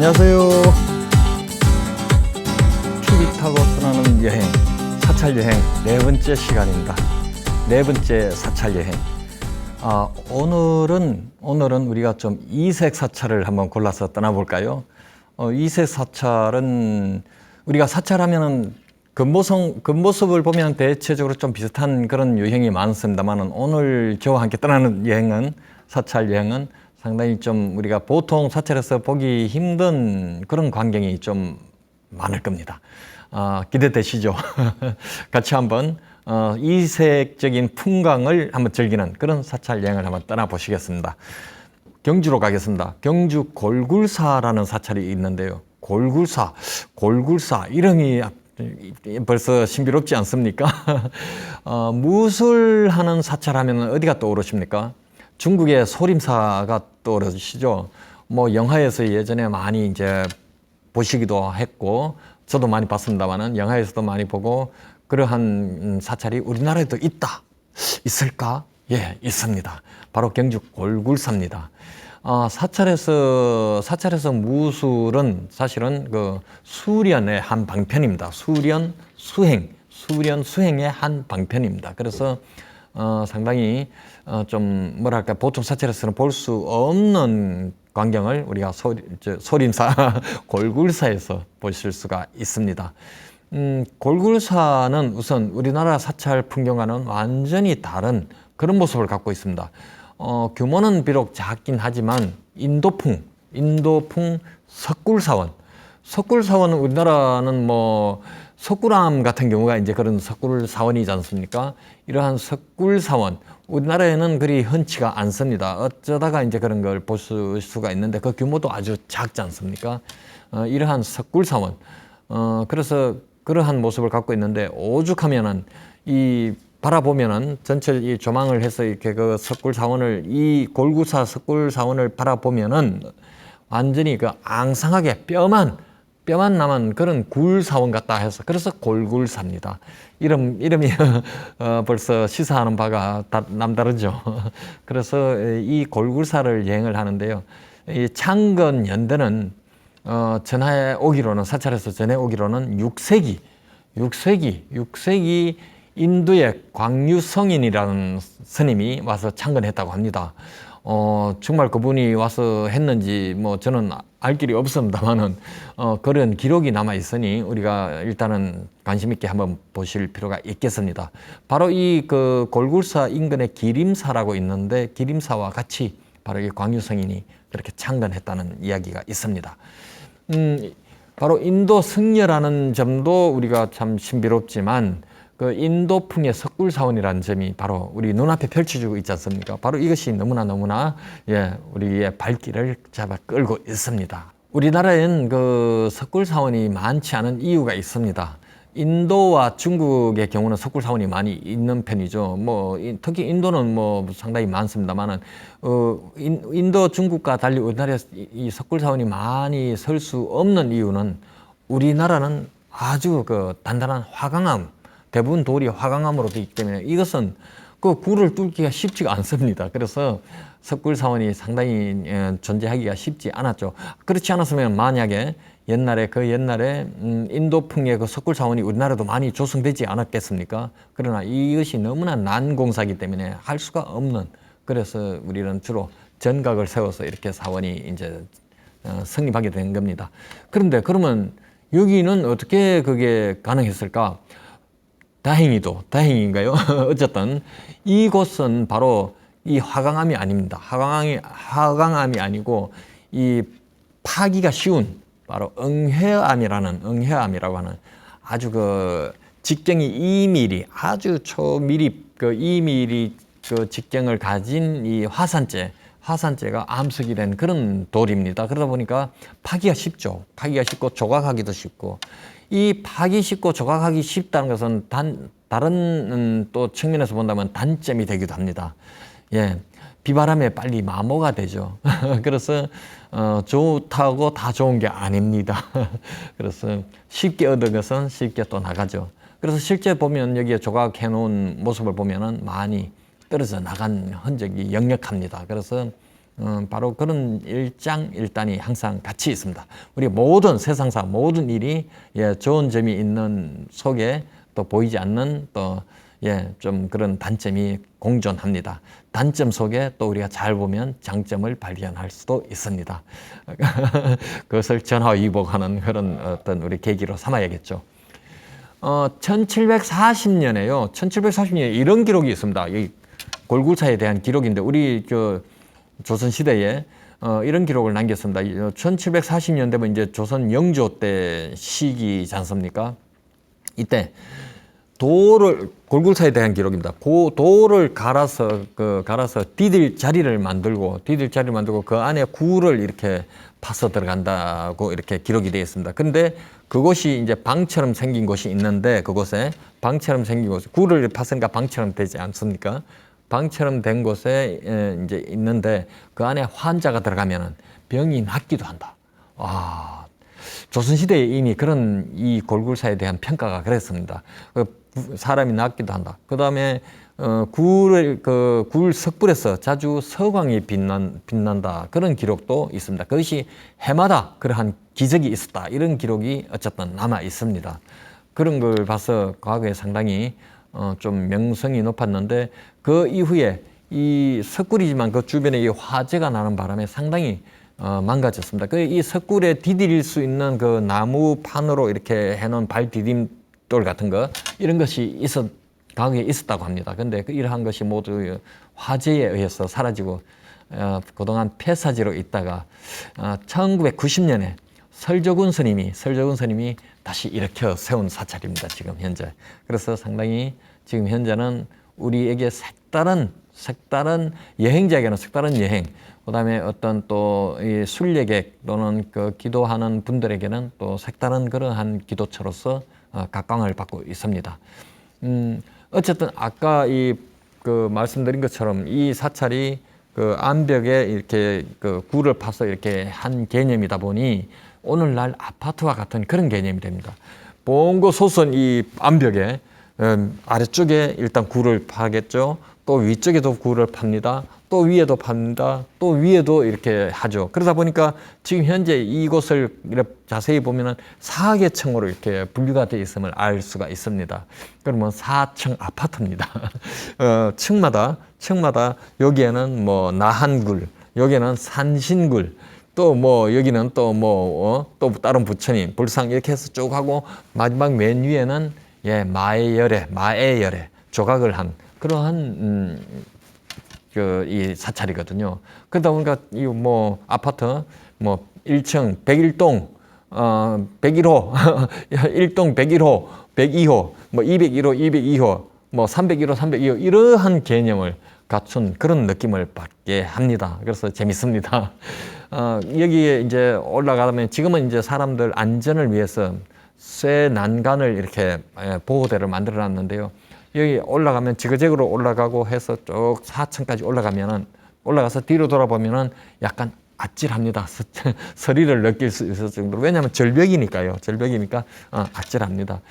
안녕하세요. TV 타고 떠나는 여행, 사찰 여행 네 번째 시간입니다. 네 번째 사찰 여행. 오늘은 우리가 좀 이색 사찰을 한번 골라서 떠나볼까요? 이색 사찰은 우리가 사찰하면은 겉모습을 보면 대체적으로 좀 비슷한 그런 여행이 많습니다만은 오늘 저와 함께 떠나는 여행은 사찰 여행은 상당히 좀 우리가 보통 사찰에서 보기 힘든 그런 광경이 좀 많을 겁니다. 기대되시죠? 같이 한번 이색적인 풍광을 한번 즐기는 그런 사찰 여행을 한번 떠나보시겠습니다. 경주로 가겠습니다. 경주 골굴사라는 사찰이 있는데요. 골굴사 이름이 벌써 신비롭지 않습니까? 무술하는 사찰하면 어디가 떠오르십니까? 중국의 소림사가 떠오르시죠. 뭐 영화에서 예전에 많이 이제 보시기도 했고 저도 많이 봤습니다만은 영화에서도 많이 보고 그러한 사찰이 우리나라에도 있을까? 예, 있습니다. 바로 경주 골굴사입니다. 사찰에서 무술은 사실은 그 수련의 한 방편입니다. 수련수행의 한 방편입니다. 그래서 상당히 좀 뭐랄까 보통 사찰에서는 볼 수 없는 광경을 우리가 소림사 골굴사에서 보실 수가 있습니다. 골굴사는 우선 우리나라 사찰 풍경과는 완전히 다른 그런 모습을 갖고 있습니다. 규모는 비록 작긴 하지만 인도풍 석굴사원 우리나라는 뭐 석굴암 같은 경우가 이제 그런 석굴사원이지 않습니까? 이러한 석굴사원 우리나라에는 그리 흔치가 않습니다. 어쩌다가 이제 그런 걸 볼 수가 있는데 그 규모도 아주 작지 않습니까? 이러한 석굴사원 그래서 그러한 모습을 갖고 있는데 오죽하면은 바라보면은 전체 이 조망을 해서 이렇게 그 석굴사원을 이 골굴사 석굴사원을 바라보면은 완전히 그 앙상하게 뼈만 남은 그런 굴사원 같다 해서 그래서 골굴사입니다. 이름이 벌써 시사하는 바가 남다르죠. 그래서 이 골굴사를 여행을 하는데요. 이 창건 연대는 사찰에서 전해 오기로는 6세기 인도의 광유성인이라는 스님이 와서 창건했다고 합니다. 정말 그분이 와서 했는지 뭐 저는 알 길이 없습니다만은 그런 기록이 남아 있으니 우리가 일단은 관심 있게 한번 보실 필요가 있겠습니다. 바로 이 그 골굴사 인근에 기림사라고 있는데 기림사와 같이 바로 이 광유성인이 그렇게 창건했다는 이야기가 있습니다. 바로 인도 승려라는 점도 우리가 참 신비롭지만 그 인도풍의 석굴사원이라는 점이 바로 우리 눈앞에 펼쳐지고 있지 않습니까? 바로 이것이 너무나 우리의 발길을 잡아 끌고 있습니다. 우리나라엔 그 석굴사원이 많지 않은 이유가 있습니다. 인도와 중국의 경우는 석굴사원이 많이 있는 편이죠. 특히 인도는 상당히 많습니다만은 인도 중국과 달리 우리나라에 이 석굴사원이 많이 설 수 없는 이유는 우리나라는 아주 그 단단한 화강암 대부분 돌이 화강암으로 되어 있기 때문에 이것은 그 굴을 뚫기가 쉽지가 않습니다. 그래서 석굴사원이 상당히 존재하기가 쉽지 않았죠. 그렇지 않았으면 만약에 옛날에 인도풍의 그 석굴사원이 우리나라도 많이 조성되지 않았겠습니까? 그러나 이것이 너무나 난공사이기 때문에 할 수가 없는 그래서 우리는 주로 전각을 세워서 이렇게 사원이 이제 성립하게 된 겁니다. 그러면 여기는 어떻게 그게 가능했을까? 다행인가요? 어쨌든 이곳은 바로 이 화강암이 아닙니다. 화강암이 아니고 이 파기가 쉬운 바로 응회암이라고 하는 아주 그 직경이 2mm 아주 초미립 그 2mm 그 직경을 가진 이 화산재가 암석이 된 그런 돌입니다. 그러다 보니까 파기가 쉽죠. 파기가 쉽고 조각하기도 쉽고 이 파기 쉽고 조각하기 쉽다는 것은 다른 또 측면에서 본다면 단점이 되기도 합니다. 예, 비바람에 빨리 마모가 되죠. 그래서 좋다고 다 좋은 게 아닙니다. 그래서 쉽게 얻은 것은 쉽게 또 나가죠. 그래서 실제 보면 여기에 조각해 놓은 모습을 보면은 많이 떨어져 나간 흔적이 역력합니다. 그래서 바로 그런 일장일단이 항상 같이 있습니다. 우리 모든 세상사 모든 일이 좋은 점이 있는 속에 또 보이지 않는 또 좀 그런 단점이 공존합니다. 단점 속에 또 우리가 잘 보면 장점을 발견할 수도 있습니다. 그것을 전화위복하는 그런 어떤 우리 계기로 삼아야겠죠. 1740년에요. 1740년에 이런 기록이 있습니다. 이 골굴사에 대한 기록인데 우리 조선시대에 이런 기록을 남겼습니다. 1740년 되면 이제 조선 영조 때 시기지 않습니까? 이때 골굴사에 대한 기록입니다. 그 돌을 갈아서 디딜 자리를 만들고 그 안에 굴을 이렇게 파서 들어간다고 이렇게 기록이 되어 있습니다. 근데 그곳이 이제 방처럼 생긴 곳이 있는데 그곳에 방처럼 생긴 곳, 굴을 팠으니까 방처럼 되지 않습니까? 방처럼 된 곳에 이제 있는데 그 안에 환자가 들어가면은 병이 낫기도 한다. 조선시대에 이미 그런 이 골굴사에 대한 평가가 그랬습니다. 사람이 낫기도 한다. 그 다음에 굴 석불에서 자주 서광이 빛난다. 그런 기록도 있습니다. 그것이 해마다 그러한 기적이 있었다. 이런 기록이 어쨌든 남아 있습니다. 그런 걸 봐서 과거에 상당히 좀 명성이 높았는데 그 이후에 이 석굴이지만 그 주변에 이 화재가 나는 바람에 상당히 망가졌습니다. 이 석굴에 디딜 수 있는 그 나무판으로 이렇게 해놓은 발 디딤돌 같은 거 이런 것이 과거에 있었다고 합니다. 근데 이러한 것이 모두 화재에 의해서 사라지고 그동안 폐사지로 있다가 1990년에 설조군 스님이 다시 일으켜 세운 사찰입니다. 지금 현재. 그래서 상당히 지금 현재는 우리에게 색다른 여행자에게는 색다른 여행, 그다음에 어떤 또 이 순례객 또는 그 기도하는 분들에게는 또 색다른 그러한 기도처로서 각광을 받고 있습니다. 어쨌든 아까 말씀드린 것처럼 이 사찰이 그 암벽에 이렇게 그 굴을 파서 이렇게 한 개념이다 보니 오늘날 아파트와 같은 그런 개념이 됩니다. 봉고 솟은 이 암벽에 아래쪽에 일단 굴을 파겠죠. 또 위쪽에도 굴을 팝니다. 또 위에도 팝니다. 또 위에도 이렇게 하죠. 그러다 보니까 지금 현재 이곳을 이렇게 자세히 보면은 4계층으로 이렇게 분류가 되어 있음을 알 수가 있습니다. 그러면 4층 아파트입니다. 층마다 여기에는 뭐 나한굴, 여기에는 산신굴, 또 뭐 여기는 또 다른 부처님, 불상 이렇게 해서 쭉 하고 마지막 맨 위에는 마의 열애 조각을 한 그러한 이 사찰이거든요. 그러다 보니까 이 아파트 1층 101동 101호 1동 101호 102호 201호 202호 301호 302호 이러한 개념을 갖춘 그런 느낌을 받게 합니다. 그래서 재밌습니다. 여기에 이제 올라가면 지금은 이제 사람들 안전을 위해서 쇠 난간을 이렇게 보호대를 만들어 놨는데요. 여기 올라가면 지그재그로 올라가고 해서 쭉 4층까지 올라가서 뒤로 돌아보면은 약간 아찔합니다. 서리를 느낄 수 있을 정도로. 왜냐하면 절벽이니까 아찔합니다.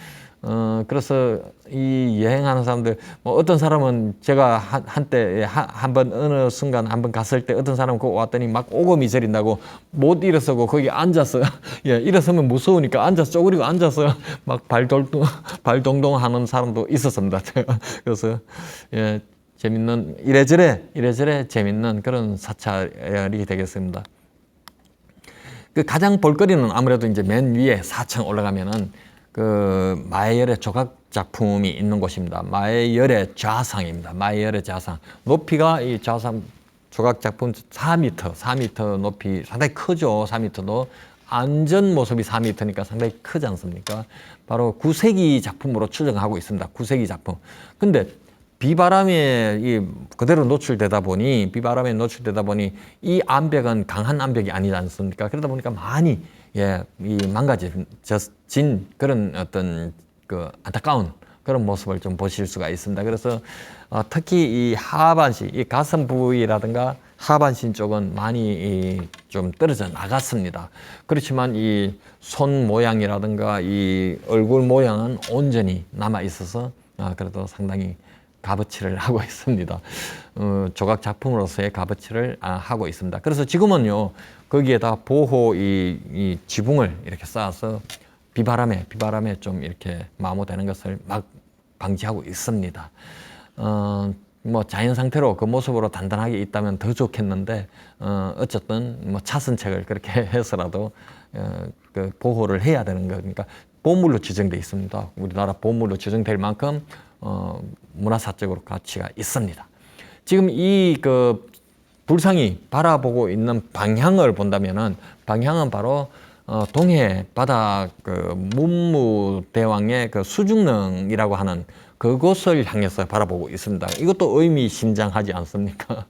그래서 이 여행하는 사람들, 어떤 사람은 제가 한때 한번 어느 순간 한번 갔을 때 어떤 사람은 거기 왔더니 막 오금이 저린다고 못 일어서고 거기 앉아서 일어서면 무서우니까 앉아서 쪼그리고 앉아서 막 발동동 하는 사람도 있었습니다. 그래서 재밌는 이래저래 재밌는 그런 사찰이 되겠습니다. 그 가장 볼거리는 아무래도 이제 맨 위에 4층 올라가면은 그 마의 열애 조각 작품이 있는 곳입니다. 마의 열애 좌상입니다. 마의 열애 좌상. 높이가 이 좌상 조각 작품 4m 높이 상당히 크죠. 4m도 안전 모습이 4m니까 상당히 크지 않습니까? 바로 9세기 작품으로 추정하고 있습니다. 9세기 작품. 근데 비바람에 그대로 노출되다 보니 이 암벽은 강한 암벽이 아니지 않습니까? 그러다 보니까 많이 이 망가진 그런 어떤 그 안타까운 그런 모습을 좀 보실 수가 있습니다. 그래서 특히 이 하반신, 이 가슴 부위라든가 하반신 쪽은 많이 좀 떨어져 나갔습니다. 그렇지만 이 손 모양이라든가 이 얼굴 모양은 온전히 남아 있어서 그래도 상당히 값어치를 하고 있습니다. 조각 작품으로서의 값어치를 하고 있습니다. 그래서 지금은요, 거기에다 보호 이 지붕을 이렇게 쌓아서 비바람에 좀 이렇게 마모되는 것을 막 방지하고 있습니다. 뭐 자연 상태로 그 모습으로 단단하게 있다면 더 좋겠는데, 어쨌든 뭐 차선책을 그렇게 해서라도 그 보호를 해야 되는 거니까 보물로 지정돼 있습니다. 우리나라 보물로 지정될 만큼 문화사적으로 가치가 있습니다. 지금 이 그 불상이 바라보고 있는 방향을 본다면은, 방향은 바로 동해 바다 그 문무대왕의 그 수중릉이라고 하는 그곳을 향해서 바라보고 있습니다. 이것도 의미심장하지 않습니까?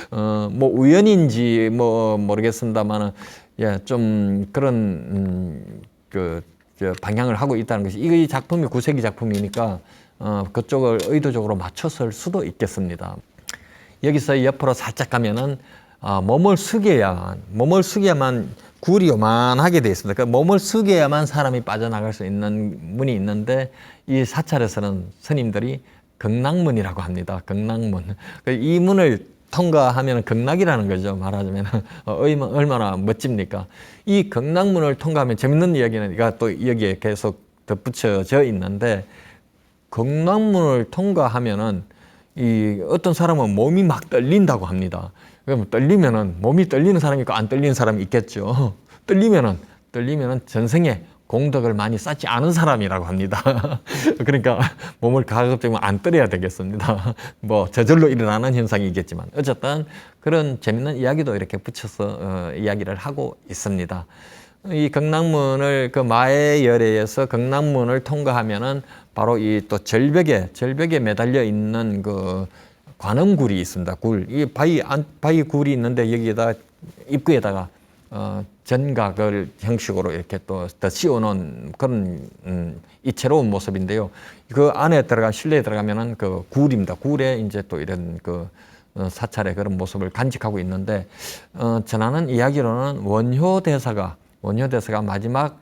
뭐 우연인지 뭐 모르겠습니다만은, 예, 좀 그런 저 방향을 하고 있다는 것이, 이 작품이 구세기 작품이니까 그쪽을 의도적으로 맞췄을 수도 있겠습니다. 여기서 옆으로 살짝 가면은 몸을 숙여야만 굴이 요만하게 되어 있습니다. 그러니까 몸을 숙여야만 사람이 빠져나갈 수 있는 문이 있는데, 이 사찰에서는 스님들이 극락문이라고 합니다. 극락문. 이 문을 통과하면 극락이라는 거죠. 말하자면 얼마나 멋집니까? 이 극락문을 통과하면 재밌는 이야기는 또 여기에 계속 덧붙여져 있는데, 극락문을 통과하면은 이 어떤 사람은 몸이 막 떨린다고 합니다. 그럼 떨리면은, 몸이 떨리는 사람이 있고 안 떨리는 사람이 있겠죠. 떨리면은 전생에 공덕을 많이 쌓지 않은 사람이라고 합니다. 그러니까 몸을 가급적이면 안 떨어야 되겠습니다. 뭐 저절로 일어나는 현상이겠지만, 어쨌든 그런 재밌는 이야기도 이렇게 붙여서 이야기를 하고 있습니다. 이 극락문을 그 마해열애에서 극락문을 통과하면은 바로 이 또 절벽에 매달려 있는 그 관음굴이 있습니다. 이 바위 굴이 있는데, 여기에다 입구에다가 전각을 형식으로 이렇게 또 씌워놓은 그런 이채로운 모습인데요. 그 안에 실내에 들어가면은 그 굴입니다. 굴에 이제 또 이런 그 사찰의 그런 모습을 간직하고 있는데, 전하는 이야기로는 원효대사가 마지막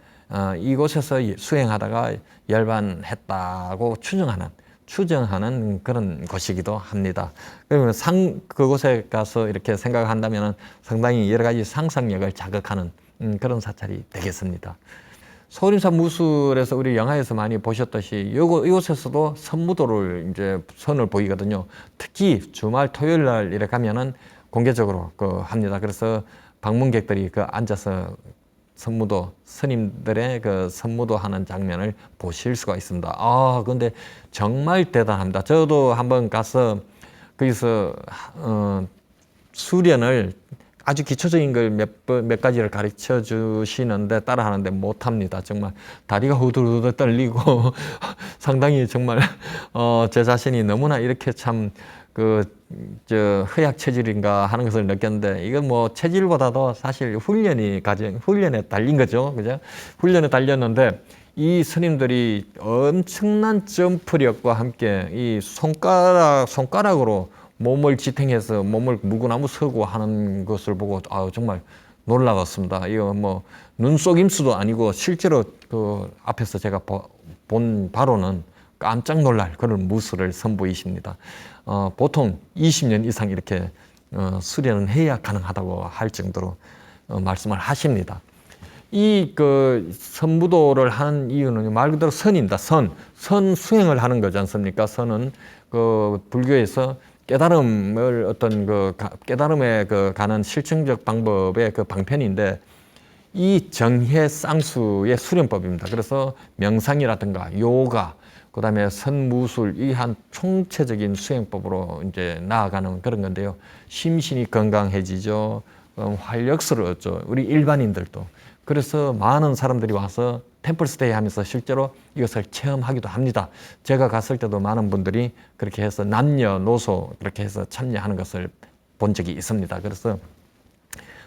이곳에서 수행하다가 열반했다고 추정하는 그런 곳이기도 합니다. 그러면 그곳에 가서 이렇게 생각한다면 상당히 여러 가지 상상력을 자극하는 그런 사찰이 되겠습니다. 소림산 무술에서 우리 영화에서 많이 보셨듯이 이곳에서도 선무도를 이제 선을 보이거든요. 특히 주말 토요일 날 이렇게 가면은 공개적으로 합니다. 그래서 방문객들이 앉아서 스님들의 그 선무도 하는 장면을 보실 수가 있습니다. 근데 정말 대단합니다. 저도 한번 가서 거기서 수련을 아주 기초적인 걸 몇 가지를 가르쳐 주시는데 따라하는데 못합니다. 정말 다리가 후들후들 떨리고 상당히 정말 제 자신이 너무나 이렇게 참 허약 체질인가 하는 것을 느꼈는데, 이건 뭐 체질보다도 사실 훈련에 달린 거죠. 그죠? 훈련에 달렸는데, 이 스님들이 엄청난 점프력과 함께 이 손가락으로 몸을 지탱해서 몸을 무구나무 서고 하는 것을 보고 정말 놀라웠습니다. 이거 뭐 눈속임수도 아니고 실제로 그 앞에서 제가 본 바로는 깜짝 놀랄 그런 무술을 선보이십니다. 보통 20년 이상 이렇게 수련은 해야 가능하다고 할 정도로 말씀을 하십니다. 이 선무도를 한 이유는 말 그대로 선입니다. 선 수행을 하는 거지 않습니까? 선은 불교에서 깨달음을 깨달음에 가는 실증적 방법의 방편인데, 이 정해 쌍수의 수련법입니다. 그래서 명상이라든가 요가, 그다음에 선무술, 이 한 총체적인 수행법으로 이제 나아가는 그런 건데요. 심신이 건강해지죠. 활력스러웠죠. 우리 일반인들도. 그래서 많은 사람들이 와서 템플스테이 하면서 실제로 이것을 체험하기도 합니다. 제가 갔을 때도 많은 분들이 그렇게 해서 남녀노소 그렇게 해서 참여하는 것을 본 적이 있습니다. 그래서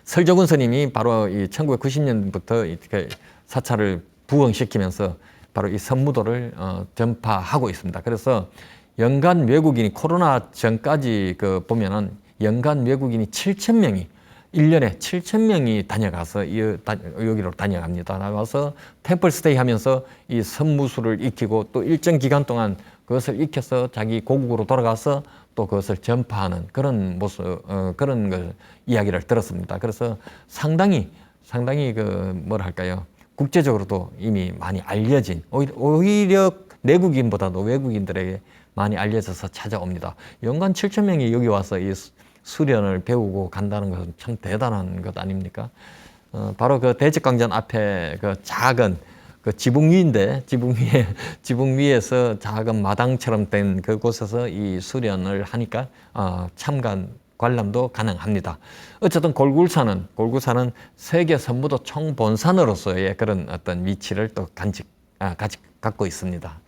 설조군 스님이 바로 이 1990년부터 이렇게 사찰을 부흥시키면서 바로 이 선무도를 전파하고 있습니다. 그래서 연간 외국인이 코로나 전까지 보면은 연간 외국인이 7,000명이 1년에 7,000명이 다녀가서 여기로 다녀갑니다. 나가서 템플 스테이 하면서 이 선무술을 익히고 또 일정 기간 동안 그것을 익혀서 자기 고국으로 돌아가서 또 그것을 전파하는 그런 모습, 그런 걸 이야기를 들었습니다. 그래서 상당히 그 뭐랄까요, 국제적으로도 이미 많이 알려진, 오히려 내국인보다도 외국인들에게 많이 알려져서 찾아옵니다. 연간 7천 명이 여기 와서 이 수련을 배우고 간다는 것은 참 대단한 것 아닙니까? 바로 그 대적광전 앞에 그 작은 그 지붕 위인데, 지붕 위에서 작은 마당처럼 된 그곳에서 이 수련을 하니까 관람도 가능합니다. 어쨌든 골굴산은 세계 선무도 총본산으로서의 그런 어떤 위치를 또 갖고 있습니다.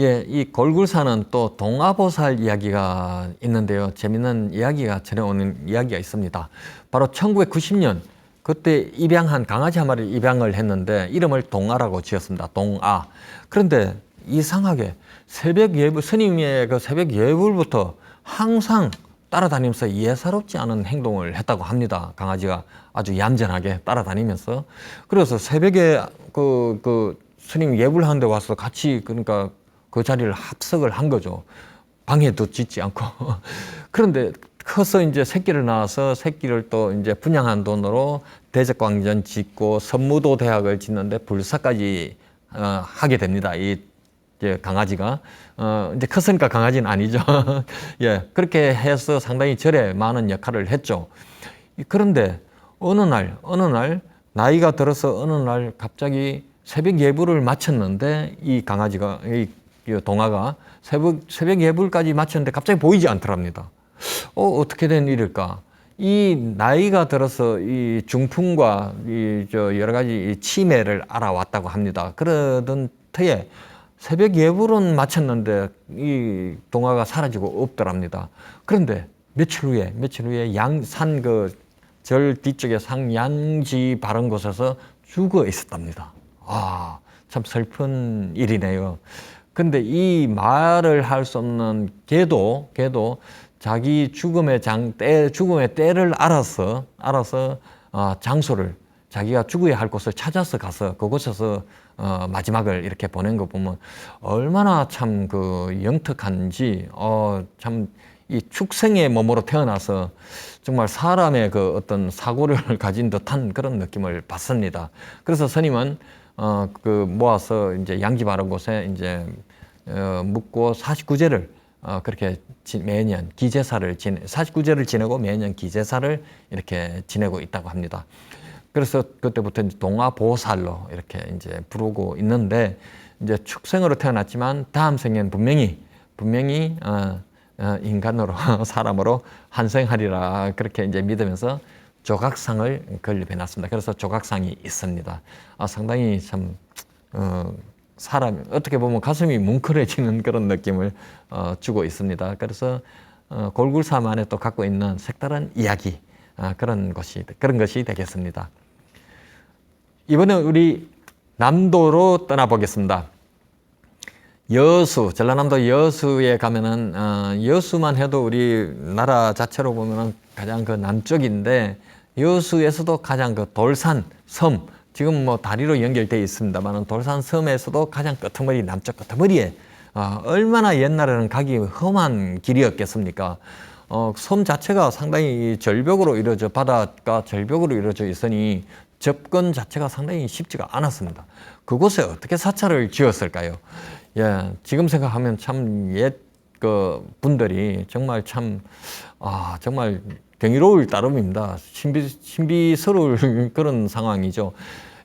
예, 이 골굴산은 또 동아보살 이야기가 있는데요. 재밌는 이야기가 전해오는 이야기가 있습니다. 바로 1990년 그때 입양한 강아지 한 마리를 입양을 했는데 이름을 동아라고 지었습니다. 동아. 그런데 이상하게 스님의 그 새벽 예불부터 항상 따라다니면서 예사롭지 않은 행동을 했다고 합니다. 강아지가 아주 얌전하게 따라다니면서. 그래서 새벽에 그 스님 예불하는데 와서 같이 그러니까 그 자리를 합석을 한 거죠. 방해도 짓지 않고. 그런데 커서 이제 새끼를 낳아서 새끼를 또 이제 분양한 돈으로 대적광전 짓고 선무도 대학을 짓는데 불사까지 하게 됩니다. 이 강아지가 이제 컸으니까 강아지는 아니죠. 예, 그렇게 해서 상당히 절에 많은 역할을 했죠. 그런데 어느 날 나이가 들어서 어느 날 갑자기 새벽 예불을 마쳤는데 이 강아지가 이 동아가 새벽 예불까지 마쳤는데 갑자기 보이지 않더랍니다. 어떻게 된 일일까? 이 나이가 들어서 이 중풍과 여러 가지 치매를 알아왔다고 합니다. 그러던 터에 새벽 예불은 마쳤는데 이 동아가 사라지고 없더랍니다. 그런데 며칠 후에 산 절 뒤쪽에 상양지 바른 곳에서 죽어 있었답니다. 참 슬픈 일이네요. 근데 이 말을 할 수 없는 개도 자기 죽음의 때를 알아서 장소를 자기가 죽어야 할 곳을 찾아서 가서 그곳에서 마지막을 이렇게 보낸 거 보면 얼마나 참 그 영특한지 참 이 축생의 몸으로 태어나서 정말 사람의 그 어떤 사고를 가진 듯한 그런 느낌을 받습니다. 그래서 스님은 모아서 이제 양지 바른 곳에 이제 묻고 49제를 그렇게 매년 49제를 지내고 매년 기제사를 이렇게 지내고 있다고 합니다. 그래서 그때부터 이제 동아보살로 이렇게 이제 부르고 있는데 이제 축생으로 태어났지만 다음 생에는 분명히 인간으로 사람으로 환생하리라 그렇게 이제 믿으면서 조각상을 건립해놨습니다. 그래서 조각상이 있습니다. 상당히 참 사람 어떻게 보면 가슴이 뭉클해지는 그런 느낌을 주고 있습니다. 그래서 골굴산 안에 또 갖고 있는 색다른 이야기 그런 것이 되겠습니다. 이번에 우리 남도로 떠나보겠습니다. 전라남도 여수에 가면은 여수만 해도 우리나라 자체로 보면은 가장 그 남쪽인데 여수에서도 가장 그 돌산 섬 지금 뭐 다리로 연결되어 있습니다만 돌산 섬에서도 가장 남쪽 끄트머리에 얼마나 옛날에는 가기 험한 길이었겠습니까? 섬 자체가 상당히 절벽으로 바다가 절벽으로 이루어져 있으니 접근 자체가 상당히 쉽지가 않았습니다. 그곳에 어떻게 사찰을 지었을까요? 예, 지금 생각하면 참 그 분들이 정말 정말 경이로울 따름입니다. 신비스러울 그런 상황이죠.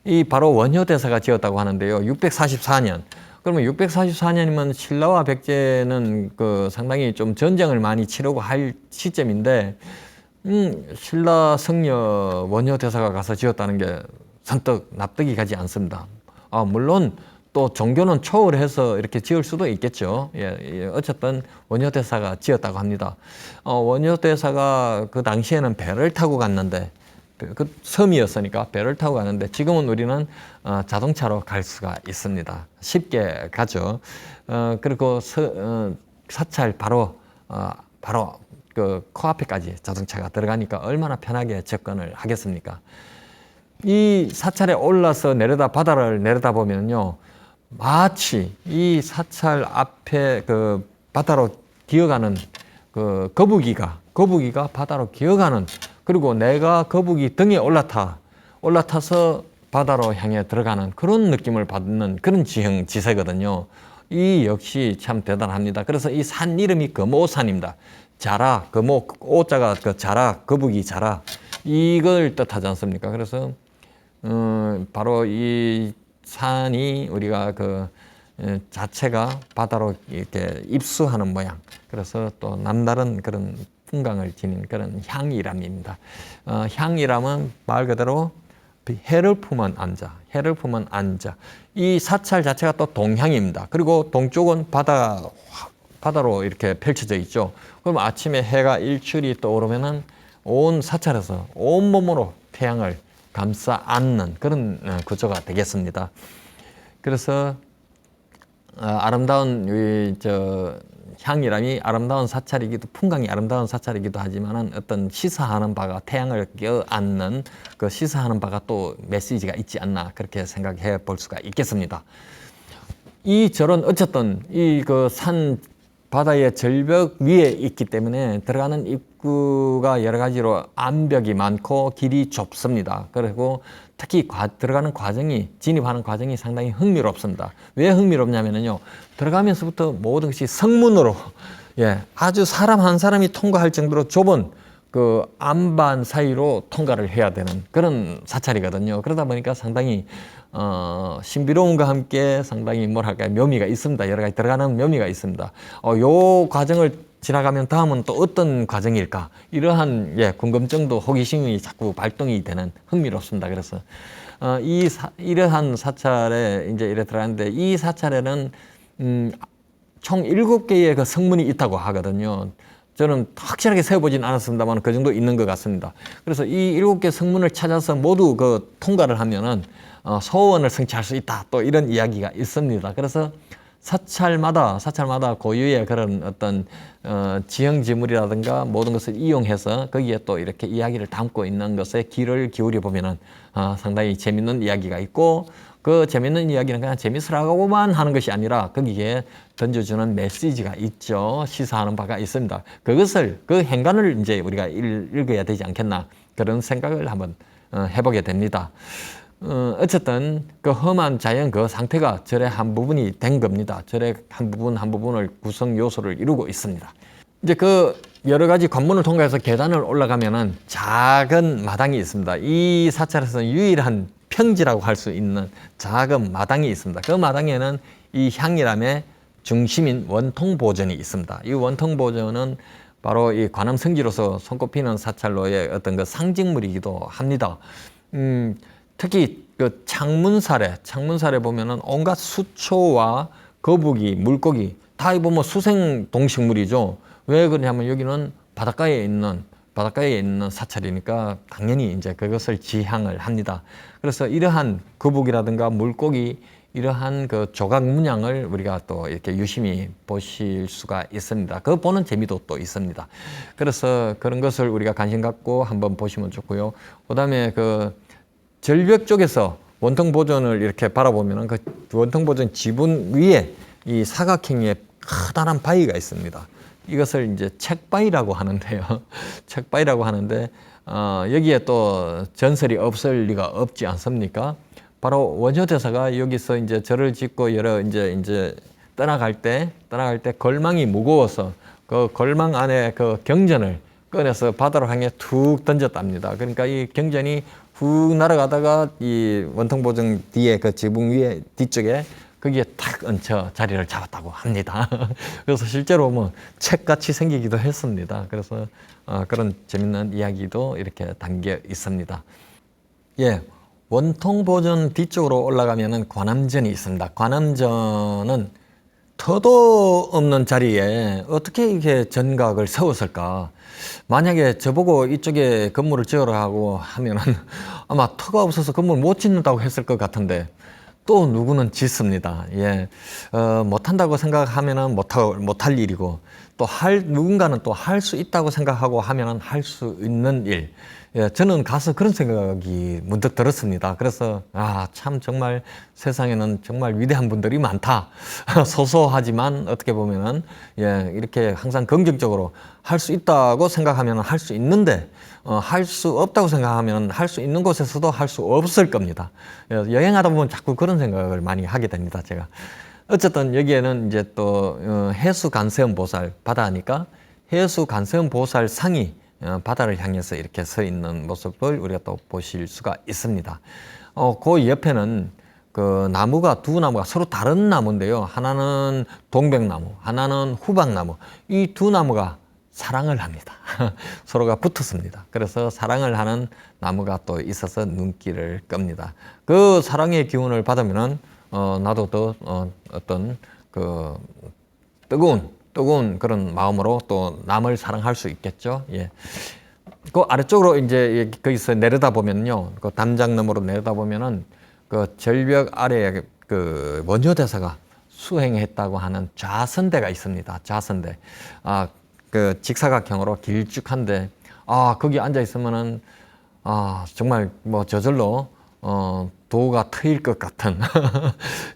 이 바로 원효대사가 지었다고 하는데요. 644년. 그러면 644년이면 신라와 백제는 그 상당히 좀 전쟁을 많이 치르고 할 시점인데, 신라 성녀 원효대사가 가서 지었다는 게 선뜻 납득이 가지 않습니다. 물론 또 종교는 초월해서 이렇게 지을 수도 있겠죠. 어쨌든 원효대사가 지었다고 합니다. 원효대사가 그 당시에는 배를 타고 갔는데, 그 섬이었으니까 배를 타고 갔는데 지금은 우리는 자동차로 갈 수가 있습니다. 쉽게 가죠. 그리고 사찰 바로 그 코앞에까지 자동차가 들어가니까 얼마나 편하게 접근을 하겠습니까? 이 사찰에 올라서 바다를 내려다 보면요, 마치 이 사찰 앞에 그 바다로 기어가는 그 거북이가 바다로 기어가는, 그리고 내가 거북이 등에 올라타서 바다로 향해 들어가는 그런 느낌을 받는 그런 지세거든요. 이 역시 참 대단합니다. 그래서 이 산 이름이 금오산입니다. 자라, 금오, 오자가 그 자라, 거북이 자라, 이걸 뜻하지 않습니까? 그래서 바로 이 산이 우리가 그 자체가 바다로 이렇게 입수하는 모양, 그래서 또 남다른 그런 풍광을 지닌 그런 향이람입니다. 향이람은 말 그대로 해를 품은 안자. 이 사찰 자체가 또 동향입니다. 그리고 동쪽은 바다로 이렇게 펼쳐져 있죠. 그럼 아침에 해가 일출이 떠오르면은 온 사찰에서 온몸으로 태양을 감싸 안는 그런 구조가 되겠습니다. 그래서 아름다운 향이람이 아름다운 사찰이기도, 풍광이 아름다운 사찰이기도 하지만은 어떤 시사하는 바가, 태양을 껴안는 그 시사하는 바가 또 메시지가 있지 않나, 그렇게 생각해 볼 수가 있겠습니다. 이 절은 어쨌든 이 그 산 바다의 절벽 위에 있기 때문에 들어가는 입구가 여러 가지로 암벽이 많고 길이 좁습니다. 그리고 특히 들어가는 과정이, 진입하는 과정이 상당히 흥미롭습니다. 왜 흥미롭냐면요, 들어가면서부터 모든 것이 성문으로, 아주 사람 한 사람이 통과할 정도로 좁은 그 안반 사이로 통과를 해야 되는 그런 사찰이거든요. 그러다 보니까 상당히 신비로움과 함께 상당히 뭐랄까요, 묘미가 있습니다. 여러 가지 들어가는 묘미가 있습니다. 요 과정을 지나가면 다음은 또 어떤 과정일까, 이러한 궁금증도, 호기심이 자꾸 발동이 되는, 흥미롭습니다. 그래서 이러한 사찰에 이제 이래 들어가는데, 이 사찰에는 총 7개의 그 성문이 있다고 하거든요. 저는 확실하게 세어보진 않았습니다만 그 정도 있는 것 같습니다. 그래서 이 7개 성문을 찾아서 모두 그 통과를 하면은 소원을 성취할 수 있다, 또 이런 이야기가 있습니다. 그래서 사찰마다 고유의 그런 어떤 지형지물이라든가 모든 것을 이용해서 거기에 또 이렇게 이야기를 담고 있는 것에 귀를 기울여 보면은 상당히 재밌는 이야기가 있고, 그 재밌는 이야기는 그냥 재밌으라고만 하는 것이 아니라 거기에 던져주는 메시지가 있죠. 시사하는 바가 있습니다. 그것을, 그 행간을 이제 우리가 읽어야 되지 않겠나, 그런 생각을 한번 해보게 됩니다. 어쨌든 그 험한 자연 그 상태가 절의 한 부분이 된 겁니다. 절의 한 부분을 구성 요소를 이루고 있습니다. 이제 그 여러 가지 관문을 통과해서 계단을 올라가면은 작은 마당이 있습니다. 이 사찰에서 유일한 평지라고 할 수 있는 작은 마당이 있습니다. 그 마당에는 이 향이람의 중심인 원통보전이 있습니다. 이 원통보전은 바로 이 관음성지로서 손꼽히는 사찰로의 어떤 그 상징물이기도 합니다. 특히 그 창문살에 보면은 온갖 수초와 거북이, 물고기 다 이거 뭐 수생 동식물이죠. 왜 그러냐면 여기는 바닷가에 있는 사찰이니까 당연히 이제 그것을 지향을 합니다. 그래서 이러한 거북이라든가 물고기, 이러한 그 조각 문양을 우리가 또 이렇게 유심히 보실 수가 있습니다. 그 보는 재미도 또 있습니다. 그래서 그런 것을 우리가 관심 갖고 한번 보시면 좋고요. 그다음에 그 절벽 쪽에서 원통보전을 이렇게 바라보면 그 원통보전 지붕 위에 이 사각형의 커다란 바위가 있습니다. 이것을 이제 책바위라고 하는데요. 책바위라고 하는데, 여기에 또 전설이 없을 리가 없지 않습니까? 바로 원효대사가 여기서 이제 절을 짓고 이제 떠나갈 때 걸망이 무거워서 그 걸망 안에 그 경전을 꺼내서 바다로 향해 툭 던졌답니다. 그러니까 이 경전이 훅 날아가다가 이 원통보정 뒤에 그 지붕 위에 뒤쪽에 거기에 탁 얹혀 자리를 잡았다고 합니다. 그래서 실제로 뭐 책같이 생기기도 했습니다. 그래서 그런 재밌는 이야기도 이렇게 담겨 있습니다. 원통보전 뒤쪽으로 올라가면은 관음전이 있습니다. 관음전은 터도 없는 자리에 어떻게 이렇게 전각을 세웠을까? 만약에 저보고 이쪽에 건물을 지으라고 하면은 아마 터가 없어서 건물 못 짓는다고 했을 것 같은데, 또 누구는 짓습니다. 못한다고 생각하면은 못할 일이고, 또 누군가는 또 할 수 있다고 생각하고 하면은 할 수 있는 일. 예, 저는 가서 그런 생각이 문득 들었습니다. 그래서, 참 정말 세상에는 정말 위대한 분들이 많다. 소소하지만 어떻게 보면은, 예, 이렇게 항상 긍정적으로 할 수 있다고 생각하면 할 수 있는데, 할 수 없다고 생각하면 할 수 있는 곳에서도 할 수 없을 겁니다. 예, 여행하다 보면 자꾸 그런 생각을 많이 하게 됩니다, 제가. 어쨌든 여기에는 이제 또 해수 간세음 보살, 바다니까 해수 간세음 보살 상이 바다를 향해서 이렇게 서 있는 모습을 우리가 또 보실 수가 있습니다. 그 옆에는 그 나무가 두 나무가 서로 다른 나무인데요. 하나는 동백나무, 하나는 후박나무. 이 두 나무가 사랑을 합니다. 서로가 붙었습니다. 그래서 사랑을 하는 나무가 또 있어서 눈길을 끕니다. 그 사랑의 기운을 받으면은 나도 더 어떤 그 뜨거운 그런 마음으로 또 남을 사랑할 수 있겠죠. 예. 그 아래쪽으로 이제 거기서 내려다 보면요, 그 담장 너머로 내려다 보면은 그 절벽 아래에 그 원효대사가 수행했다고 하는 좌선대가 있습니다. 좌선대. 그 직사각형으로 길쭉한데, 거기 앉아 있으면은 정말 뭐 저절로 도가 트일 것 같은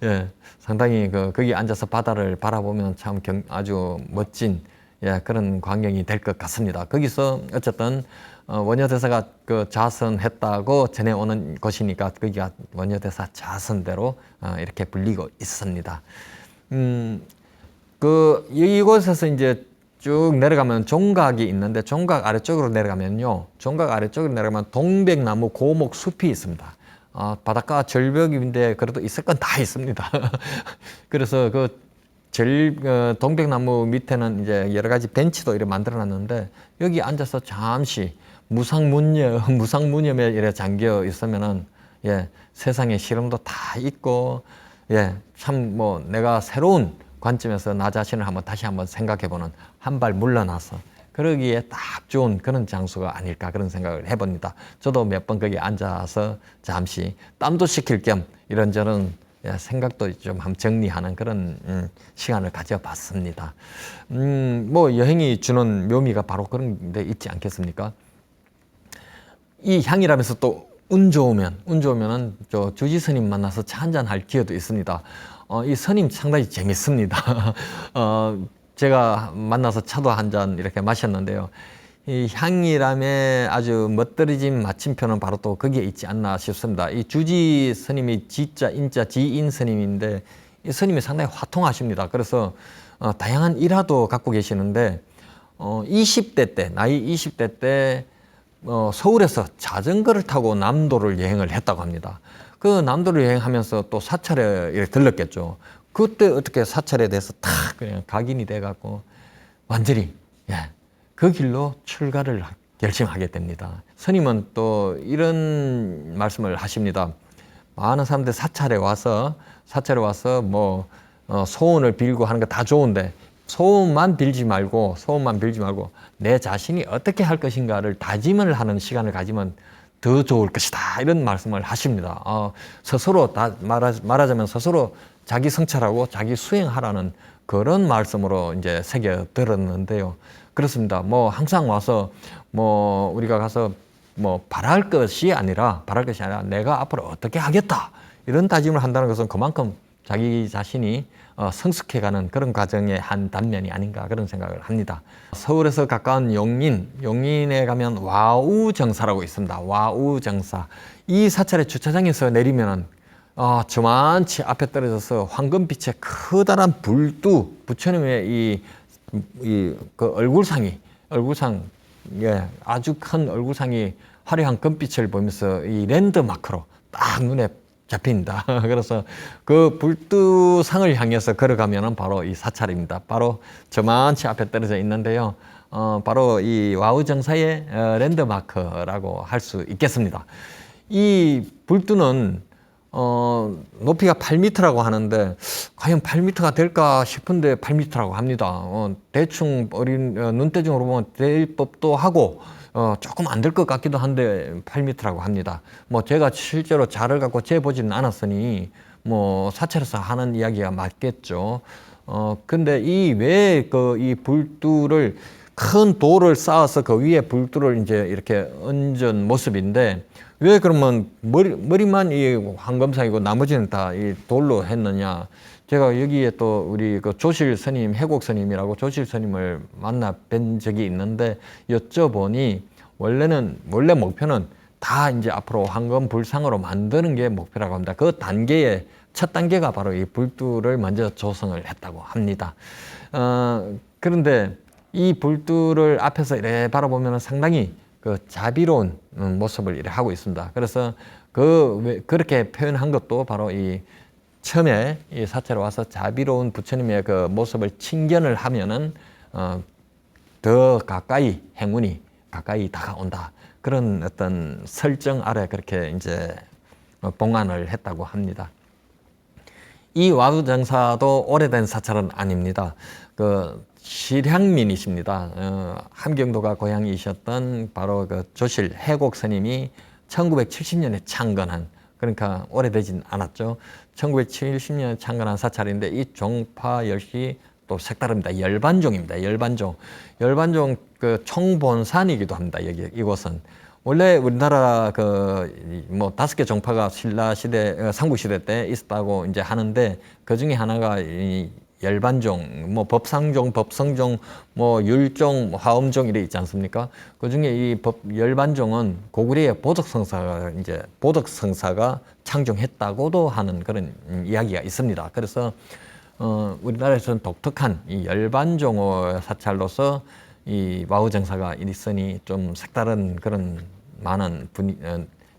예, 상당히 거기 앉아서 바다를 바라보면 참 아주 멋진, 예, 그런 광경이 될 것 같습니다. 거기서 어쨌든 원효대사가 그 좌선했다고 전해오는 곳이니까 거기가 원효대사 좌선대로 이렇게 불리고 있습니다. 이곳에서 이제 쭉 내려가면 종각이 있는데, 종각 아래쪽으로 내려가면요, 종각 아래쪽으로 내려가면 동백나무 고목 숲이 있습니다. 바닷가 절벽인데 그래도 있을 건 다 있습니다. 그래서 동백나무 밑에는 이제 여러 가지 벤치도 이렇게 만들어 놨는데, 여기 앉아서 잠시 무상무념에 이래 잠겨 있으면은, 예, 세상의 시름도 다 잊고, 예, 참 뭐 내가 새로운 관점에서 나 자신을 다시 한번 생각해보는, 한 발 물러나서 그러기에 딱 좋은 그런 장소가 아닐까, 그런 생각을 해봅니다. 저도 몇 번 거기 앉아서 잠시 땀도 식힐 겸 이런저런 생각도 좀 한번 정리하는 그런 시간을 가져봤습니다. 뭐 여행이 주는 묘미가 바로 그런 데 있지 않겠습니까? 이 향이라면서 또 운 좋으면은 저 주지 스님 만나서 차 한잔 할 기회도 있습니다. 이 스님 상당히 재밌습니다. 제가 만나서 차도 한 잔 이렇게 마셨는데요. 이 향이람의 아주 멋들어진 마침표는 바로 또 거기에 있지 않나 싶습니다. 이 주지 스님이 지자, 인자, 지인 스님인데, 이 스님이 상당히 화통하십니다. 그래서 다양한 일화도 갖고 계시는데, 20대 때, 나이 20대 때 서울에서 자전거를 타고 남도를 여행을 했다고 합니다. 그 남도를 여행하면서 또 사찰에 이렇게 들렀겠죠. 그때 어떻게 사찰에 대해서 탁 그냥 각인이 돼갖고 완전히, 예, 그 길로 출가를 결심하게 됩니다. 스님은 또 이런 말씀을 하십니다. 많은 사람들 사찰에 와서 뭐 소원을 빌고 하는 거 다 좋은데, 소원만 빌지 말고 내 자신이 어떻게 할 것인가를 다짐을 하는 시간을 가지면 더 좋을 것이다, 이런 말씀을 하십니다. 스스로 말하자면 스스로 자기 성찰하고 자기 수행하라는 그런 말씀으로 이제 새겨 들었는데요. 그렇습니다. 뭐 항상 와서 뭐 우리가 가서 뭐 바랄 것이 아니라 내가 앞으로 어떻게 하겠다, 이런 다짐을 한다는 것은 그만큼 자기 자신이 성숙해가는 그런 과정의 한 단면이 아닌가, 그런 생각을 합니다. 서울에서 가까운 용인에 가면 와우정사라고 있습니다. 와우정사. 이 사찰의 주차장에서 내리면은 저만치 앞에 떨어져서 황금빛의 커다란 부처님의 그 얼굴상, 예, 아주 큰 얼굴상이 화려한 금빛을 보면서 이 랜드마크로 딱 눈에 잡힙니다. 그래서 그 불두상을 향해서 걸어가면은 바로 이 사찰입니다. 바로 저만치 앞에 떨어져 있는데요. 바로 이 와우정사의 랜드마크라고 할 수 있겠습니다. 이 불두는 높이가 8m라고 하는데, 과연 8m가 될까 싶은데 8m라고 합니다. 대충 눈대중으로 보면 될 법도 하고, 조금 안 될 것 같기도 한데 8m라고 합니다. 뭐 제가 실제로 자를 갖고 재보지는 않았으니 뭐 사찰에서 하는 이야기가 맞겠죠. 근데 이 왜 이 불두를 큰 돌을 쌓아서 그 위에 불두를 이제 이렇게 얹은 모습인데 왜 그러면 머리만 이 황금상이고 나머지는 다 이 돌로 했느냐? 제가 여기에 또 우리 그 조실 스님, 해곡 스님이라고 조실 스님을 만나 뵌 적이 있는데 여쭤보니 원래 목표는 다 이제 앞으로 황금 불상으로 만드는 게 목표라고 합니다. 그 단계의 첫 단계가 바로 이 불두를 먼저 조성을 했다고 합니다. 그런데 이 불두를 앞에서 이렇게 바라보면 상당히 그 자비로운 모습을 이렇게 하고 있습니다. 그래서 그렇게 표현한 것도 바로 이 처음에 이 사찰에 와서 자비로운 부처님의 그 모습을 친견을 하면은 더 가까이 행운이 가까이 다가온다. 그런 어떤 설정 아래 그렇게 이제 봉안을 했다고 합니다. 이 와우정사도 오래된 사찰은 아닙니다. 그 실향민이십니다. 함경도가 고향이셨던 바로 그 조실 해곡 스님이 1970년에 창건한, 그러니까 오래되진 않았죠. 1970년에 창건한 사찰인데 이 종파 역시 또 색다릅니다. 열반종입니다. 열반종 그 총본산이기도 합니다. 여기 이곳은 원래 우리나라 뭐 5개 종파가 신라 시대, 삼국 시대 때 있었다고 이제 하는데 그 중에 하나가 이 열반종, 뭐 법상종, 법성종, 뭐 율종, 화엄종 이래 있지 않습니까? 그 중에 이 열반종은 고구려의 보덕성사가 창종했다고도 하는 그런 이야기가 있습니다. 그래서 우리나라에서는 독특한 이 열반종의 사찰로서 이 와우정사가 있으니 좀 색다른 그런 많은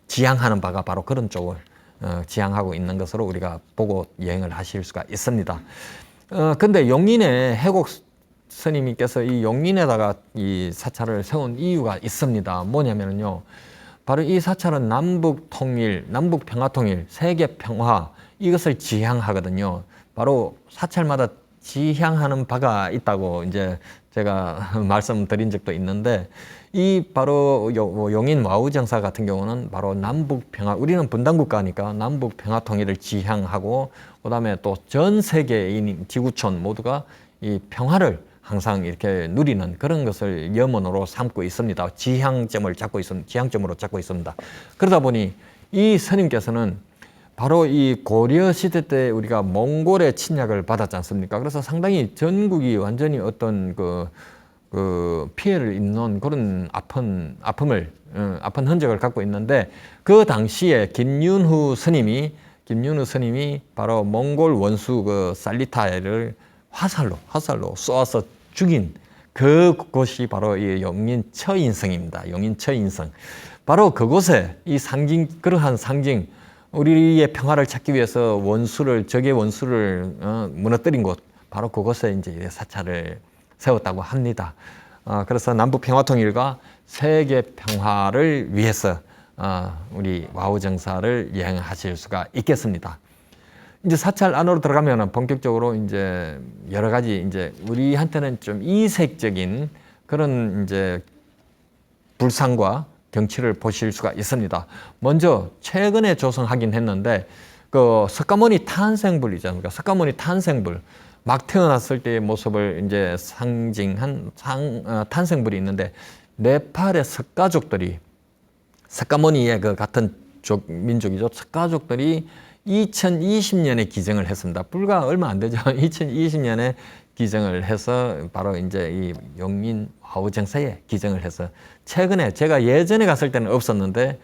지향하는 바가 바로 그런 쪽을 지향하고 있는 것으로 우리가 보고 여행을 하실 수가 있습니다. 근데 용인에 해곡 스님께서 이 용인에다가 이 사찰을 세운 이유가 있습니다. 뭐냐면요. 바로 이 사찰은 남북 통일, 남북 평화 통일, 세계 평화 이것을 지향하거든요. 바로 사찰마다 지향하는 바가 있다고 이제 제가 말씀드린 적도 있는데 이 바로 용인 와우정사 같은 경우는 바로 남북 평화, 우리는 분단 국가니까 남북 평화 통일을 지향하고 그다음에 또 전 세계인 지구촌 모두가 이 평화를 항상 이렇게 누리는 그런 것을 염원으로 삼고 있습니다. 지향점으로 잡고 있습니다. 그러다 보니 이 스님께서는 바로 이 고려 시대 때 우리가 몽골의 침략을 받았지 않습니까? 그래서 상당히 전국이 완전히 어떤 그 피해를 입는 그런 아픈 흔적을 갖고 있는데 그 당시에 김윤후 스님이 바로 몽골 원수 그 살리타를 화살로 쏘아서 죽인 그곳이 바로 이 용인 처인성입니다. 용인 처인성. 바로 그곳에 이 그러한 상징, 우리의 평화를 찾기 위해서 적의 원수를 무너뜨린 곳, 바로 그곳에 이제 사찰을 세웠다고 합니다. 그래서 남북 평화 통일과 세계 평화를 위해서 우리 와우정사를 여행하실 수가 있겠습니다. 이제 사찰 안으로 들어가면 본격적으로 이제 여러 가지 이제 우리한테는 좀 이색적인 그런 이제 불상과 경치를 보실 수가 있습니다. 먼저 최근에 조성하긴 했는데 그 석가모니 탄생불 있지 않습니까? 석가모니 탄생불, 막 태어났을 때의 모습을 이제 상징한 탄생불이 있는데 네팔의 석가족들이, 석가모니의 그 같은 민족이죠. 석가족들이 2020년에 기증을 했습니다. 불과 얼마 안 되죠. 2020년에 기증을 해서 바로 이제 이 용인 와우정사에 기증을 해서 최근에 제가 예전에 갔을 때는 없었는데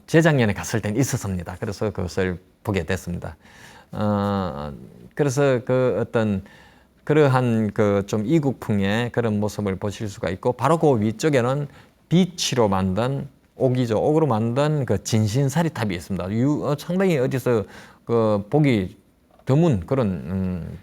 재작년에 갔을 때는 있었습니다. 그래서 그것을 보게 됐습니다. 그래서 그 어떤 그러한 그 좀 이국풍의 그런 모습을 보실 수가 있고 바로 그 위쪽에는 비치로 만든 옥으로 만든 그 진신사리탑이 있습니다. 상당히 어디서 그 보기 드문 그런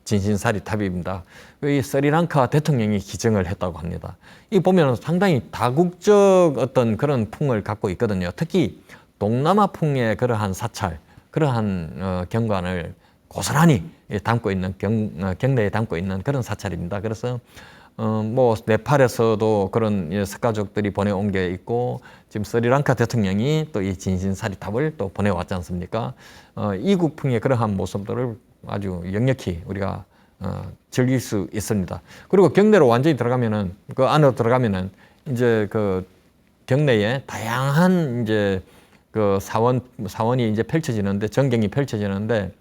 진신사리탑입니다. 이 스리랑카 대통령이 기증을 했다고 합니다. 이 보면 상당히 다국적 어떤 그런 풍을 갖고 있거든요. 특히 동남아풍의 그러한 사찰, 그러한 경관을 고스란히 담고 있는 경내에 담고 있는 그런 사찰입니다. 그래서 뭐 네팔에서도 그런 석가족들이 보내온 게 있고 지금 스리랑카 대통령이 또 이 진신사리탑을 또 보내왔지 않습니까? 이국풍의 그러한 모습들을 아주 역력히 우리가 즐길 수 있습니다. 그리고 경내로 완전히 들어가면은 그 안으로 들어가면은 이제 그 경내에 다양한 이제 그 사원이 이제 펼쳐지는데 전경이 펼쳐지는데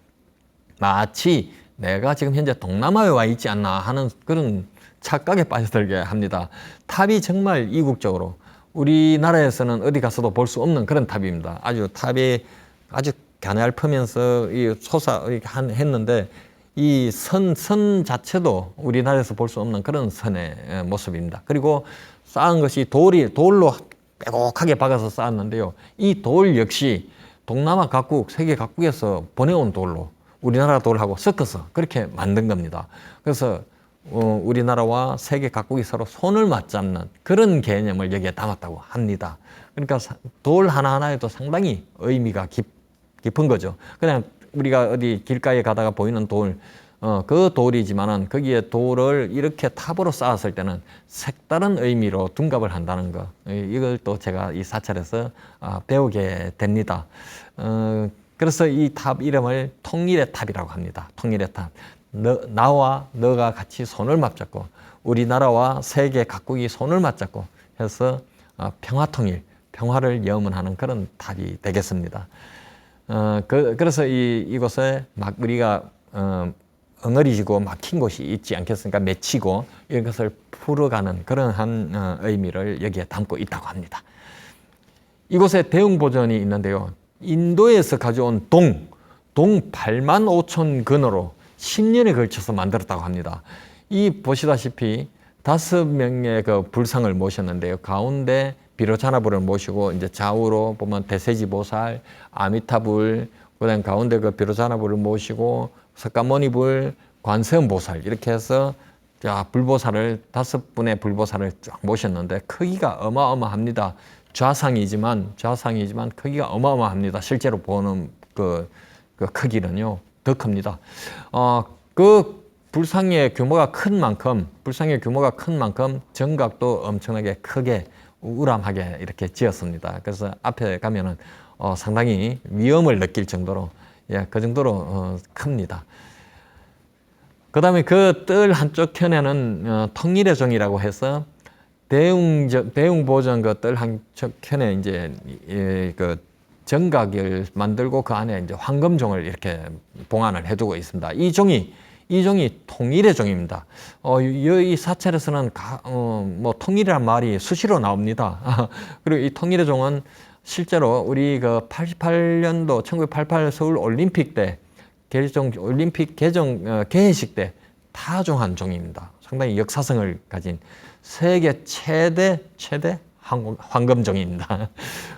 마치 내가 지금 현재 동남아에 와 있지 않나 하는 그런 착각에 빠져들게 합니다. 탑이 정말 이국적으로 우리나라에서는 어디 가서도 볼 수 없는 그런 탑입니다. 아주 탑이 아주 가냘프면서 이 했는데 이 선 자체도 우리나라에서 볼 수 없는 그런 선의 모습입니다. 그리고 쌓은 것이 돌로 빼곡하게 박아서 쌓았는데요. 이 돌 역시 동남아 각국, 세계 각국에서 보내온 돌로 우리나라 돌하고 섞어서 그렇게 만든 겁니다. 그래서 우리나라와 세계 각국이 서로 손을 맞잡는 그런 개념을 여기에 담았다고 합니다. 그러니까 돌 하나하나에도 상당히 의미가 깊은 거죠. 그냥 우리가 어디 길가에 가다가 보이는 돌, 그 돌이지만은 거기에 돌을 이렇게 탑으로 쌓았을 때는 색다른 의미로 둔갑을 한다는 거. 이걸 또 제가 이 사찰에서 배우게 됩니다. 그래서 이 탑 이름을 통일의 탑이라고 합니다. 통일의 탑. 나와 너가 같이 손을 맞잡고 우리나라와 세계 각국이 손을 맞잡고 해서 평화통일, 평화를 염원하는 그런 탑이 되겠습니다. 그래서 이곳에 막 우리가 엉어리지고 막힌 곳이 있지 않겠습니까? 맺히고 이런 것을 풀어가는 그러한 의미를 여기에 담고 있다고 합니다. 이곳에 대웅보전이 있는데요. 인도에서 가져온 동 8만 5천 근으로 10년에 걸쳐서 만들었다고 합니다. 이 보시다시피 5명의 그 불상을 모셨는데요. 가운데 비로자나불을 모시고 이제 좌우로 보면 대세지보살, 아미타불, 그다음 가운데 그 비로자나불을 모시고 석가모니불, 관세음보살 이렇게 해서 불보살을 5분의 불보살을 쫙 모셨는데 크기가 어마어마합니다. 좌상이지만 크기가 어마어마합니다. 실제로 보는 그 크기는요 더 큽니다. 그 불상의 규모가 큰 만큼 정각도 엄청나게 크게 우람하게 이렇게 지었습니다. 그래서 앞에 가면은 상당히 위험을 느낄 정도로 그 정도로 큽니다. 그 다음에 그 뜰 한쪽 편에는 통일의 종이라고 해서 대웅보전 그 뜰 한쪽 편에 이제 그 정각을 만들고 그 안에 이제 황금종을 이렇게 봉안을 해두고 있습니다. 이 종이 통일의 종입니다. 이 사찰에서는 뭐 통일이란 말이 수시로 나옵니다. 그리고 이 통일의 종은 실제로 우리 그 88년도 1988 서울 올림픽 때 올림픽 개회식 때 타종한 종입니다. 상당히 역사성을 가진 세계 최대 황금종입니다.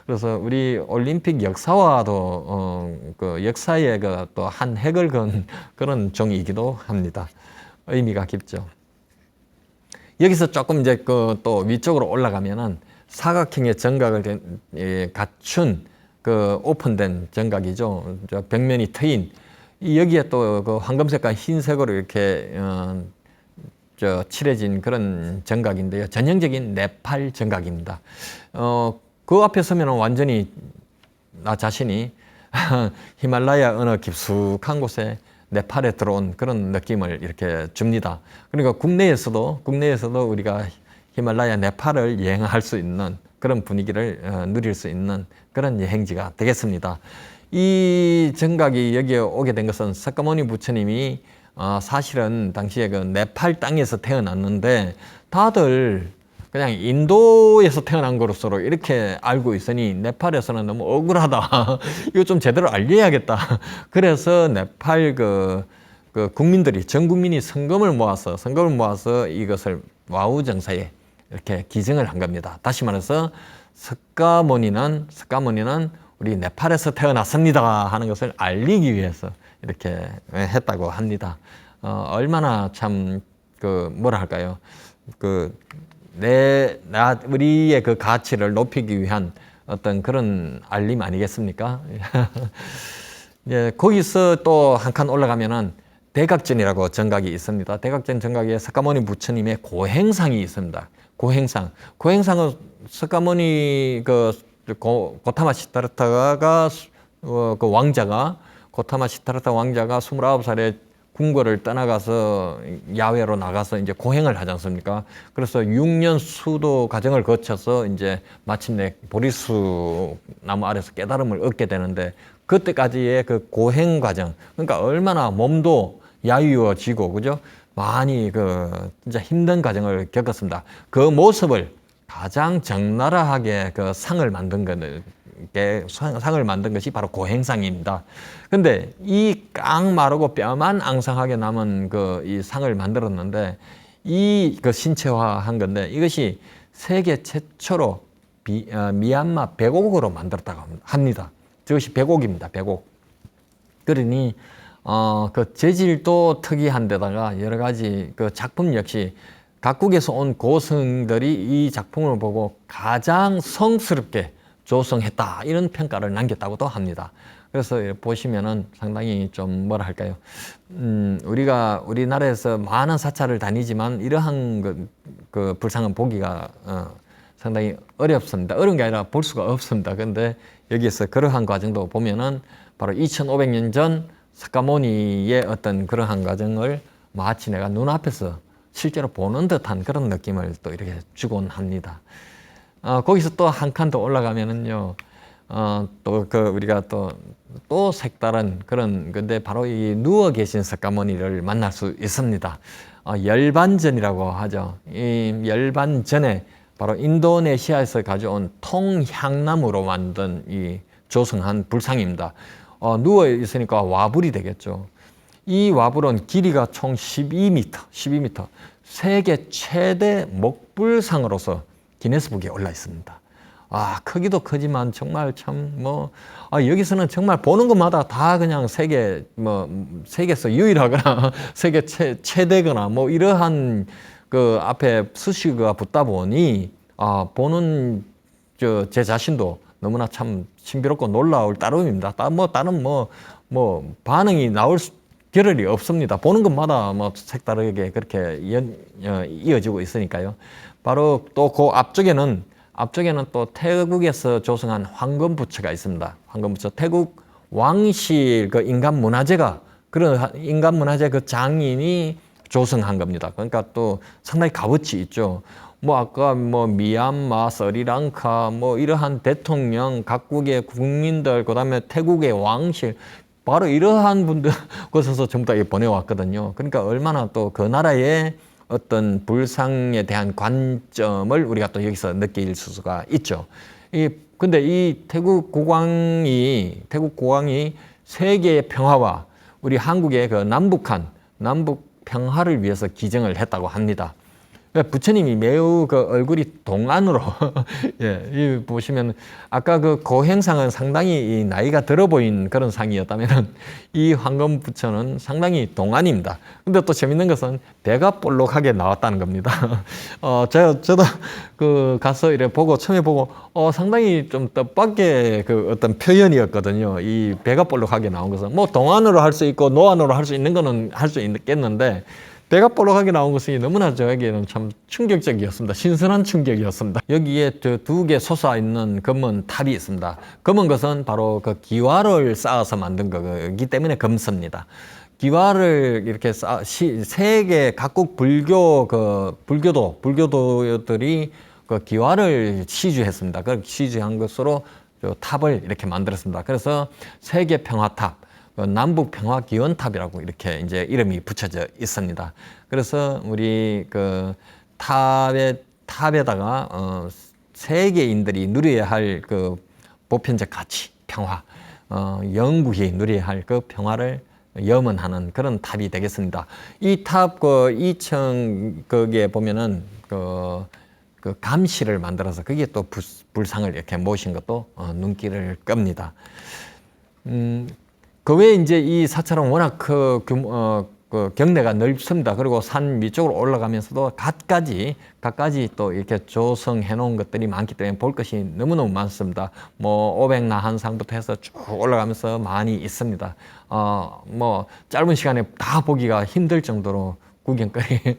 그래서 우리 올림픽 역사와도 그 역사의 그 또 한 획을 그은 그런 종이기도 합니다. 의미가 깊죠. 여기서 조금 이제 그 또 위쪽으로 올라가면은 사각형의 정각을 갖춘 그 오픈된 정각이죠. 벽면이 트인 여기에 또 그 황금색과 흰색으로 이렇게 칠해진 그런 정각인데요. 전형적인 네팔 정각입니다. 그 앞에 서면 완전히 나 자신이 히말라야 어느 깊숙한 곳에 네팔에 들어온 그런 느낌을 이렇게 줍니다. 그러니까 국내에서도 우리가 히말라야 네팔을 여행할 수 있는 그런 분위기를 누릴 수 있는 그런 여행지가 되겠습니다. 이 정각이 여기에 오게 된 것은 석가모니 부처님이 사실은 당시에 그 네팔 땅에서 태어났는데 다들 그냥 인도에서 태어난 것으로 이렇게 알고 있으니 네팔에서는 너무 억울하다. 이거 좀 제대로 알려야겠다. 그래서 네팔 그 국민들이 전 국민이 성금을 모아서 이것을 와우 정사에 이렇게 기증을 한 겁니다. 다시 말해서 석가모니는 우리 네팔에서 태어났습니다 하는 것을 알리기 위해서 이렇게 했다고 합니다. 얼마나 참 뭐라 할까요? 우리의 그 가치를 높이기 위한 어떤 그런 알림 아니겠습니까? 예, 거기서 또 한 칸 올라가면은 대각전이라고 정각이 있습니다. 대각전 정각에 석가모니 부처님의 고행상이 있습니다. 고행상은 석가모니 고타마 시타르타가 그 왕자가 고타마 시타르타 왕자가 29살에 궁궐을 떠나가서 야외로 나가서 이제 고행을 하지 않습니까? 그래서 6년 수도 과정을 거쳐서 이제 마침내 보리수 나무 아래서 깨달음을 얻게 되는데, 그때까지의 그 고행 과정, 그러니까 얼마나 몸도 야유어지고, 그죠? 많이 진짜 힘든 과정을 겪었습니다. 그 모습을 가장 적나라하게 그 상을 만든 것이 바로 고행상입니다. 근데 이 깡 마르고 뼈만 앙상하게 남은 이 상을 만들었는데, 그 신체화한 건데, 이것이 세계 최초로 미얀마 백옥으로 만들었다고 합니다. 저것이 백옥입니다. 백옥. 그러니 그 재질도 특이한 데다가 여러 가지 그 작품 역시 각국에서 온 고승들이 이 작품을 보고 가장 성스럽게 조성했다, 이런 평가를 남겼다고도 합니다. 그래서 보시면은 상당히 좀 뭐라 할까요? 우리가 우리나라에서 많은 사찰을 다니지만 이러한 그 불상은 보기가 상당히 어렵습니다. 어려운 게 아니라 볼 수가 없습니다. 근데 여기에서 그러한 과정도 보면은 바로 2500년 전 사카모니의 어떤 그러한 과정을 마치 내가 눈앞에서 실제로 보는 듯한 그런 느낌을 또 이렇게 주곤 합니다. 거기서 또 한 칸 더 올라가면은요, 또 우리가 또 색다른 그런 건데, 바로 이 누워 계신 사카모니를 만날 수 있습니다. 열반전이라고 하죠. 이 열반전에 바로 인도네시아에서 가져온 통향나무로 만든 이 조성한 불상입니다. 누워 있으니까 와불이 되겠죠. 이 와불은 길이가 총 12m. 세계 최대 목불상으로서 기네스북에 올라 있습니다. 크기도 크지만 정말 여기서는 정말 보는 것마다 다 그냥 세계에서 유일하거나 세계 최대거나 이러한 그 앞에 수식어가 붙다 보니, 보는 제 자신도 너무나 참 신비롭고 놀라울 따름입니다. 다른 반응이 나올 겨를이 없습니다. 보는 것마다 색다르게 그렇게 이어지고 있으니까요. 바로 또 그 앞쪽에는 또 태국에서 조성한 황금부처가 있습니다. 황금부처, 태국 왕실 그 그런 인간 문화재 그 장인이 조성한 겁니다. 그러니까 또 상당히 값어치 있죠. 아까 미얀마, 스리랑카, 이러한 대통령, 각국의 국민들, 그 다음에 태국의 왕실, 바로 이러한 분들 곳에서 전부 다 보내왔거든요. 그러니까 얼마나 또 그 나라의 어떤 불상에 대한 관점을 우리가 또 여기서 느낄 수가 있죠. 근데 이 태국 국왕이 세계의 평화와 우리 한국의 그 남북 평화를 위해서 기증을 했다고 합니다. 부처님이 매우 얼굴이 동안으로 이 보시면 아까 그 고행상은 상당히 나이가 들어 보인 그런 상이었다면, 이 황금 부처는 상당히 동안입니다. 근데 또 재밌는 것은 배가 볼록하게 나왔다는 겁니다. 저도 가서 이래 처음에 보고 상당히 좀 뜻밖의 어떤 표현이었거든요. 이 배가 볼록하게 나온 것은 동안으로 할 수 있고 노안으로 할 수 있는 거는 할 수 있겠는데, 배가 볼록하게 나온 것이 너무나 저에게는 참 충격적이었습니다. 신선한 충격이었습니다. 여기에 두 개 솟아있는 검은 탑이 있습니다. 검은 것은 바로 그 기와를 쌓아서 만든 거기 때문에 검습니다. 기와를 이렇게 세계 각국 불교도들이 그 기와를 시주했습니다. 그 시주한 것으로 탑을 이렇게 만들었습니다. 그래서 세계 평화탑, 남북 평화 기원탑이라고 이렇게 이제 이름이 붙여져 있습니다. 그래서 우리 탑에다가 세계인들이 누려야 할 보편적 가치, 평화, 영구히 누려야 할 그 평화를 염원하는 그런 탑이 되겠습니다. 이 탑 2층 거기에 보면은 감시를 만들어서 거기에 또 불상을 이렇게 모신 것도 눈길을 끕니다. 그 외에 이제 이 사찰은 워낙 경내가 넓습니다. 그리고 산 위쪽으로 올라가면서도 갖가지 또 이렇게 조성해 놓은 것들이 많기 때문에 볼 것이 너무너무 많습니다. 오백나한상부터 해서 쭉 올라가면서 많이 있습니다. 짧은 시간에 다 보기가 힘들 정도로 구경거리,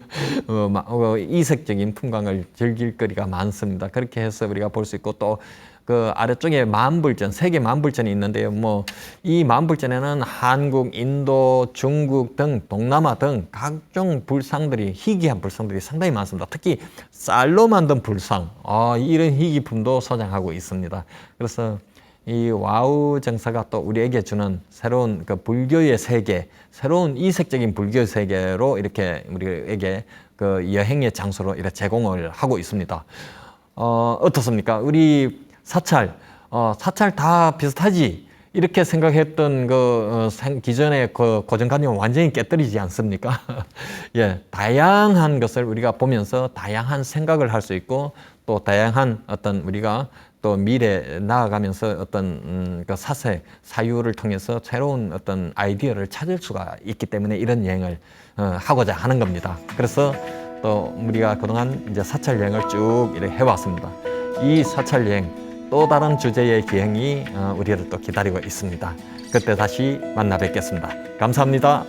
이색적인 풍광을 즐길 거리가 많습니다. 그렇게 해서 우리가 볼 수 있고, 또 그 아래쪽에 만불전, 세계 만불전이 있는데요. 뭐 이 만불전에는 한국, 인도, 중국 등 동남아 등 각종 불상들이, 희귀한 불상들이 상당히 많습니다. 특히 쌀로 만든 불상, 이런 희귀품도 소장하고 있습니다. 그래서 이 와우 정사가 또 우리에게 주는 새로운 그 불교의 세계, 새로운 이색적인 불교의 세계로 이렇게 우리에게 그 여행의 장소로 이렇게 제공을 하고 있습니다. 어떻습니까? 우리 사찰, 사찰 다 비슷하지? 이렇게 생각했던 기존의 그 고정관념을 완전히 깨뜨리지 않습니까? 예, 다양한 것을 우리가 보면서 다양한 생각을 할 수 있고, 또 다양한 어떤 우리가 또 미래에 나아가면서 어떤 그 사유를 통해서 새로운 어떤 아이디어를 찾을 수가 있기 때문에 이런 여행을 하고자 하는 겁니다. 그래서 또 우리가 그동안 이제 사찰 여행을 쭉 이렇게 해왔습니다. 이 사찰 여행, 또 다른 주제의 기행이 우리를 또 기다리고 있습니다. 그때 다시 만나 뵙겠습니다. 감사합니다.